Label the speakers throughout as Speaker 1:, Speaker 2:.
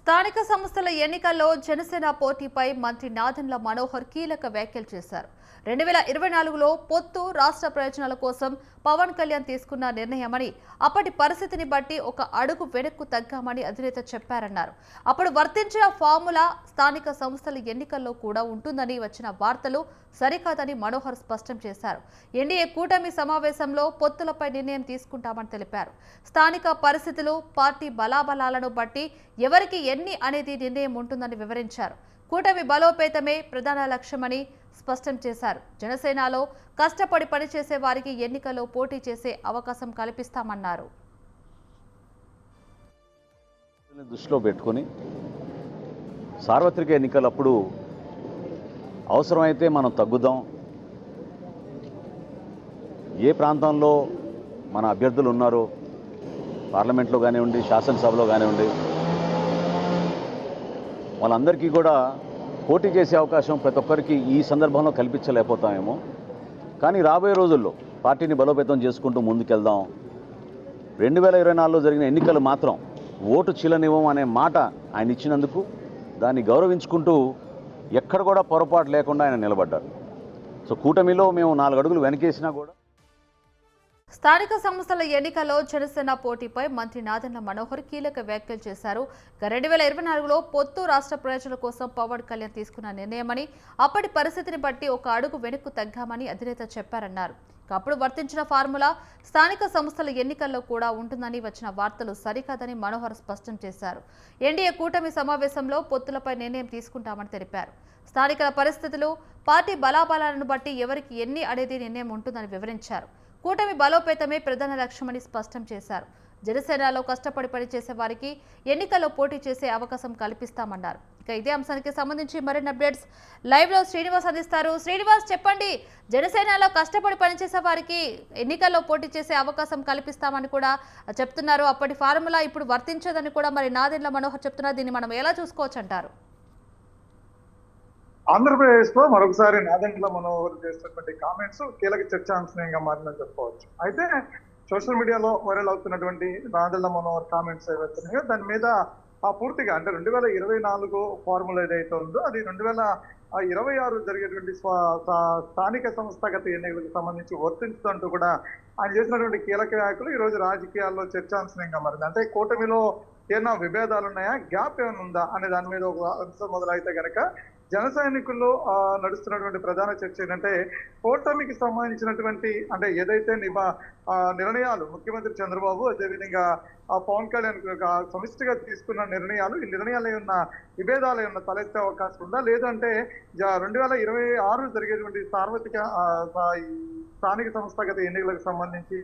Speaker 1: స్థానిక సంస్థల ఎన్నికల్లో జనసేన పోటీపై మంత్రి నాదెండ్ల మనోహర్ కీలక వ్యాఖ్యలు చేశారు. 2024లో పొత్తు రాష్ట్ర ప్రయోజనాల కోసం పవన్ కళ్యాణ్ తీసుకున్న నిర్ణయమని, అప్పటి పరిస్థితిని బట్టి ఒక అడుగు వెనక్కు తగ్గామని అధినేత చెప్పారన్నారు. అప్పుడు వర్తించిన ఫార్ములా స్థానిక సంస్థల ఎన్నికల్లో కూడా ఉంటుందని వచ్చిన వార్తలు సరికాదని మనోహర్ స్పష్టం చేశారు. ఎన్డీఏ కూటమి సమావేశంలో పొత్తులపై నిర్ణయం తీసుకుంటామని తెలిపారు. స్థానిక పరిస్థితులు, పార్టీ బలాబలాలను బట్టి ఎవరికి ఎన్ని అనేది నిర్ణయం ఉంటుందని వివరించారు. కూటమి బలోపేతమే ప్రధాన లక్ష్యమని స్పష్టం చేశారు. జనసేనలో కష్టపడి పనిచేసే వారికి ఎన్నికల్లో పోటీ చేసే అవకాశం కల్పిస్తామన్నారు.
Speaker 2: దృష్టిలో పెట్టుకొని సార్వత్రిక ఎన్నికలప్పుడు అవసరమైతే మనం తగ్గుదాం, ఏ ప్రాంతంలో మన అభ్యర్థులు ఉన్నారో పార్లమెంట్లో కానివ్వండి, శాసనసభలో కానివ్వండి, వాళ్ళందరికీ కూడా పోటీ చేసే అవకాశం ప్రతి ఒక్కరికి ఈ సందర్భంలో కల్పించలేకపోతామేమో. కానీ రాబోయే రోజుల్లో పార్టీని బలోపేతం చేసుకుంటూ ముందుకెళ్దాం. 2024లో జరిగిన ఎన్నికలు మాత్రం ఓటు చీలనివ్వం అనే మాట ఆయన ఇచ్చినందుకు దాన్ని గౌరవించుకుంటూ ఎక్కడ కూడా పొరపాటు లేకుండా ఆయన నిలబడ్డారు. సో కూటమిలో మేము 4 అడుగులు వెనకేసినా కూడా.
Speaker 1: స్థానిక సంస్థల ఎన్నికల్లో జనసేన పోటీపై మంత్రి నాదెండ్ల మనోహర్ కీలక వ్యాఖ్యలు చేశారు. 2024లో పొత్తు రాష్ట్ర ప్రయోజనాల కోసం పవన్ కళ్యాణ్ తీసుకున్న నిర్ణయమని, అప్పటి పరిస్థితిని బట్టి ఒక అడుగు వెనక్కు తగ్గామని అధినేత చెప్పారన్నారు. అప్పుడు వర్తించిన ఫార్ములా స్థానిక సంస్థల ఎన్నికల్లో కూడా ఉంటుందని వచ్చిన వార్తలు సరికాదని మనోహర్ స్పష్టం చేశారు. ఎన్డీఏ కూటమి సమావేశంలో పొత్తులపై నిర్ణయం తీసుకుంటామని తెలిపారు. స్థానిక పరిస్థితులు, పార్టీ బలాబలాలను బట్టి ఎవరికి ఎన్ని అనేది నిర్ణయం ఉంటుందని వివరించారు. కూటమి బలోపేతమే ప్రధాన లక్ష్యమని స్పష్టం చేశారు. జనసేనలో కష్టపడి పనిచేసే వారికి ఎన్నికల్లో పోటీ చేసే అవకాశం కల్పిస్తామన్నారు. ఇక ఇదే అంశానికి సంబంధించి మరిన్ని అప్డేట్స్ లైవ్ లో శ్రీనివాస్ అందిస్తారు. శ్రీనివాస్, చెప్పండి, జనసేనలో కష్టపడి పనిచేసే వారికి ఎన్నికల్లో పోటీ చేసే అవకాశం కల్పిస్తామని కూడా చెప్తున్నారు. అప్పటి ఫార్ములా ఇప్పుడు వర్తించదని కూడా మరి నాదెండ్ల మనోహర్ చెప్తున్నారు. దీన్ని మనం ఎలా చూసుకోవచ్చు అంటారు?
Speaker 3: ఆంధ్రప్రదేశ్ లో మరొకసారి నాదెండ్ల మనోహర్ చేసినటువంటి కామెంట్స్ కీలక చర్చాంశంగా మారిందని చెప్పుకోవచ్చు. అయితే సోషల్ మీడియాలో వైరల్ అవుతున్నటువంటి నాదెండ్ల మనోహర్ కామెంట్స్ ఏవైతున్నాయో దాని మీద పూర్తిగా అంటే 2024 ఫార్ములా ఏదైతే ఉందో అది 2026 జరిగేటువంటి స్థానిక సంస్థాగత ఎన్నికలకు సంబంధించి వర్తించుతుంటూ కూడా ఆయన చేసినటువంటి కీలక వ్యాఖ్యలు ఈ రోజు రాజకీయాల్లో చర్చాంశంగా మారింది. అంటే కూటమిలో ఏమైనా విభేదాలు ఉన్నాయా, గ్యాప్ ఏమైనా ఉందా అనే దాని మీద ఒక అంశం మొదలైతే గనక జన సైనికుల్లో నడుస్తున్నటువంటి ప్రధాన చర్చ ఏంటంటే కూటమికి సంబంధించినటువంటి అంటే ఏదైతే నిర్ణయాలు ముఖ్యమంత్రి చంద్రబాబు అదేవిధంగా పవన్ కళ్యాణ్ సమిష్టిగా తీసుకున్న నిర్ణయాలు, ఈ నిర్ణయాలు ఏమన్నా విభేదాలు ఏమన్నా తలెత్తే అవకాశం ఉందా, లేదంటే 2026 జరిగేటువంటి స్థానిక సంస్థాగత ఎన్నికలకు సంబంధించి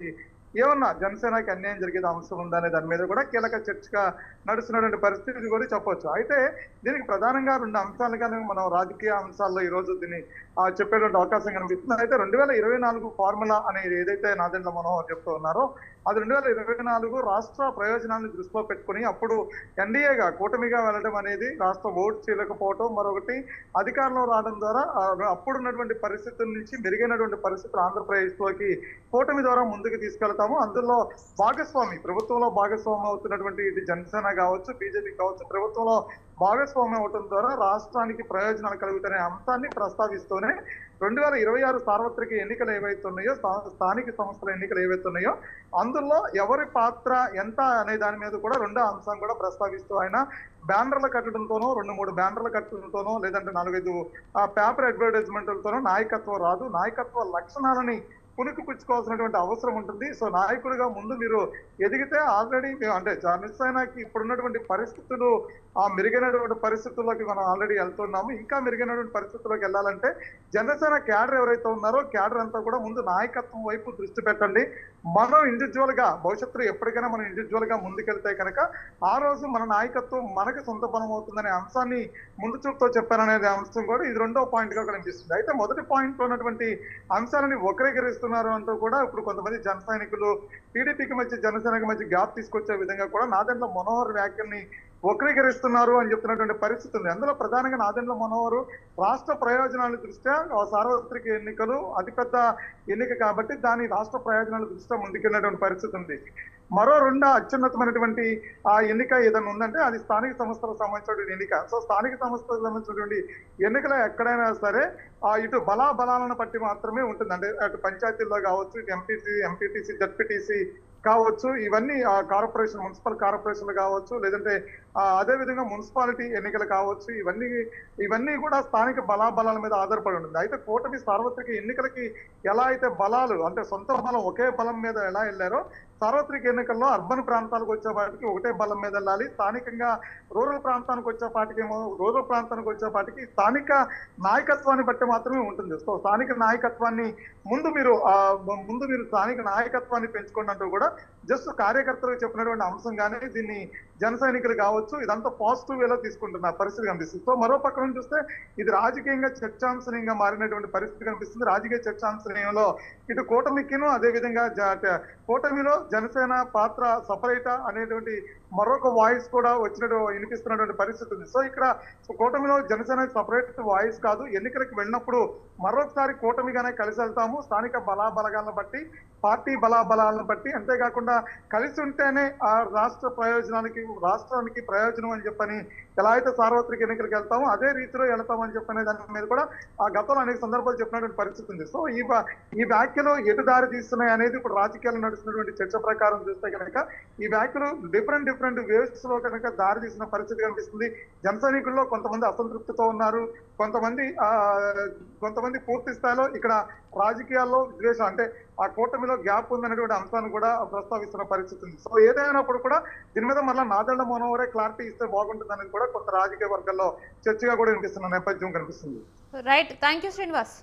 Speaker 3: ఏమన్నా జనసేనకి అన్యాయం జరిగేది అంశం ఉందనే దాని మీద కూడా కీలక చర్చగా నడుస్తున్నటువంటి పరిస్థితి కూడా చెప్పవచ్చు. అయితే దీనికి ప్రధానంగా 2 అంశాలుగానే మనం రాజకీయ అంశాల్లో ఈ రోజు దీన్ని చెప్పేటువంటి అవకాశం కనిపిస్తుంది. అయితే 2024 ఫార్ములా అనేది ఏదైతే నాదెండ్ల మనోహర్ చెప్తూ ఉన్నారో అది 2024 రాష్ట్ర ప్రయోజనాలను దృష్టిలో పెట్టుకుని అప్పుడు ఎన్డీఏగా కూటమిగా వెళ్ళడం అనేది రాష్ట్ర ఓటు చేయలేకపోవటం, మరొకటి అధికారంలో రావడం ద్వారా అప్పుడున్నటువంటి పరిస్థితుల నుంచి మెరుగైనటువంటి పరిస్థితులు ఆంధ్రప్రదేశ్లోకి కూటమి ద్వారా ముందుకు తీసుకెళ్తాము. అందులో ప్రభుత్వంలో భాగస్వామి అవుతున్నటువంటి ఇది జనసేన కావచ్చు, బీజేపీ కావచ్చు, ప్రభుత్వంలో భాగస్వామ్యం అవటం ద్వారా రాష్ట్రానికి ప్రయోజనాలు కలుగుతున్న అంశాన్ని ప్రస్తావిస్తూనే 2026 సార్వత్రిక ఎన్నికలు ఏవైతున్నాయో, స్థానిక సంస్థల ఎన్నికలు ఏవైతున్నాయో అందులో ఎవరి పాత్ర ఎంత అనే దాని మీద కూడా 2వ అంశం కూడా ప్రస్తావిస్తూ ఆయన బ్యానర్లు కట్టడంతోనో 2-3 బ్యానర్లు కట్టడంతోనో లేదంటే 4-5 పేపర్ అడ్వర్టైజ్మెంట్లతోనో నాయకత్వం రాదు, నాయకత్వ లక్షణాలని పుణికిపుచ్చుకోవాల్సినటువంటి అవసరం ఉంటుంది. సో నాయకుడిగా ముందు మీరు ఎదిగితే ఆల్రెడీ అంటే జనసేనకి ఇప్పుడున్నటువంటి పరిస్థితులు మెరుగైనటువంటి పరిస్థితుల్లోకి మనం ఆల్రెడీ వెళ్తున్నాము. ఇంకా మెరుగైనటువంటి పరిస్థితుల్లోకి వెళ్ళాలంటే జనసేన క్యాడర్ ఎవరైతే ఉన్నారో క్యాడర్ అంతా కూడా ముందు నాయకత్వం వైపు దృష్టి పెట్టండి. మనం ఇండివిజువల్ గా భవిష్యత్తులో ఎప్పటికైనా మనం ఇండివిజువల్ గా ముందుకెళ్తే కనుక ఆ రోజు మన నాయకత్వం మనకి సొంత పనం అవుతుందనే అంశాన్ని ముందు చూపుతో చెప్పారనేది అంశం కూడా ఇది 2వ పాయింట్ గా కనిపిస్తుంది. అయితే మొదటి పాయింట్ లో ఉన్నటువంటి అంశాలని వక్రీకరిస్తున్నారు అంటూ కూడా ఇప్పుడు కొంతమంది జన సైనికులు టీడీపీకి మధ్య జనసేనకి మధ్య గ్యాప్ తీసుకొచ్చే విధంగా కూడా నాదెండ్ల మనోహర్ వ్యాఖ్యల్ని వక్రీకరిస్తున్నారు అని చెప్తున్నటువంటి పరిస్థితి ఉంది. అందులో ప్రధానంగా నాదెండ్ల మనోహర్ రాష్ట్ర ప్రయోజనాల దృష్ట్యా సార్వత్రిక ఎన్నికలు అతిపెద్ద ఎన్నిక కాబట్టి దాని రాష్ట్ర ప్రయోజనాల దృష్ట్యా ముందుకెళ్ళినటువంటి పరిస్థితి ఉంది. మరో రెండు అత్యున్నతమైనటువంటి ఆ ఎన్నిక ఏదైనా ఉందంటే అది స్థానిక సంస్థలకు సంబంధించినటువంటి ఎన్నిక. సో స్థానిక సంస్థలకు సంబంధించినటువంటి ఎన్నికలు ఎక్కడైనా సరే ఇటు బలాబలాలను బట్టి మాత్రమే ఉంటుంది. అంటే అటు పంచాయతీల్లో కావచ్చు, ఇటు ఎంపీటీసీ, జడ్పీటీసీ కావచ్చు, ఇవన్నీ కార్పొరేషన్, మున్సిపల్ కార్పొరేషన్లు కావచ్చు, లేదంటే అదే విధంగా మున్సిపాలిటీ ఎన్నికలు కావచ్చు, ఇవన్నీ కూడా స్థానిక బలాబలాల మీద ఆధారపడి ఉంటుంది. అయితే కూటమి సార్వత్రిక ఎన్నికలకి ఎలా అయితే బలాలు అంటే సొంత బలం ఒకే బలం మీద ఎలా వెళ్ళారో, సార్వత్రిక ఎన్నికల్లో అర్బన్ ప్రాంతాలకు వచ్చేపాటికి ఒకటే బలం మీద వెళ్ళాలి. స్థానికంగా రూరల్ ప్రాంతానికి వచ్చేపాటికేమో రూరల్ ప్రాంతానికి వచ్చేపాటికి స్థానిక నాయకత్వాన్ని బట్టి మాత్రమే ఉంటుంది. సో స్థానిక నాయకత్వాన్ని ముందు మీరు స్థానిక నాయకత్వాన్ని పెంచుకోండి అంటూ కూడా జస్ట్ కార్యకర్తలకు చెప్పినటువంటి అంశం కానీ దీన్ని జన సైనికులు కావచ్చు ఇదంతా పాజిటివ్ వేలో తీసుకుంటున్న పరిస్థితి కనిపిస్తుంది. సో మరో పక్కన చూస్తే ఇది రాజకీయంగా చర్చాంశనీయంగా మారినటువంటి పరిస్థితి కనిపిస్తుంది. రాజకీయ చర్చాంశనీయంలో ఇటు కూటమికిను అదే విధంగా కూటమిలో జనసేన పాత్ర సపరేటా అనేటువంటి మరొక వాయిస్ కూడా వినిపిస్తున్నటువంటి పరిస్థితి ఉంది. సో ఇక్కడ కూటమిలో జనసేన సపరేట్ వాయిస్ కాదు, ఎన్నికలకు వెళ్ళినప్పుడు మరొకసారి కూటమిగానే కలిసి వెళ్తాము, స్థానిక బలాబలగాలను బట్టి, పార్టీ బలాబలాలను బట్టి, అంతేకాకుండా కలిసి ఉంటేనే ఆ రాష్ట్రానికి ప్రయోజనం అని చెప్పని ఎలా అయితే సార్వత్రిక ఎన్నికలకు వెళ్తామో అదే రీతిలో వెళ్తామని చెప్పనే దాని మీద కూడా ఆ గతంలో అనేక సందర్భాలు చెప్పినటువంటి పరిస్థితి ఉంది. సో ఈ వ్యాఖ్యలు ఎటు దారి తీస్తున్నాయి అనేది ఇప్పుడు రాజకీయాలు నడుస్తున్నటువంటి చర్చ ప్రకారం చూస్తే కనుక ఈ వ్యాఖ్యలు డిఫరెంట్ వేవ్స్ లో కనుక దారి తీసిన పరిస్థితి కనిపిస్తుంది. జన సైనికుల్లో కొంతమంది అసంతృప్తితో ఉన్నారు, కొంతమంది పూర్తి స్థాయిలో ఇక్కడ రాజకీయాల్లో ద్వేషం అంటే ఆ కూటమిలో గ్యాప్ ఉందనేటువంటి అంశాన్ని కూడా ప్రస్తావిస్తున్న పరిస్థితి ఉంది. సో ఏదైనప్పుడు కూడా దీని మీద మళ్ళీ నాదెళ్ల మనోహరే క్లారిటీ ఇస్తే బాగుంటుంది అనేది కూడా కొంత రాజకీయ వర్గాల్లో చర్చగా కూడా వినిపిస్తున్న నేపథ్యం కనిపిస్తుంది.
Speaker 1: Right, thank you Srinivas.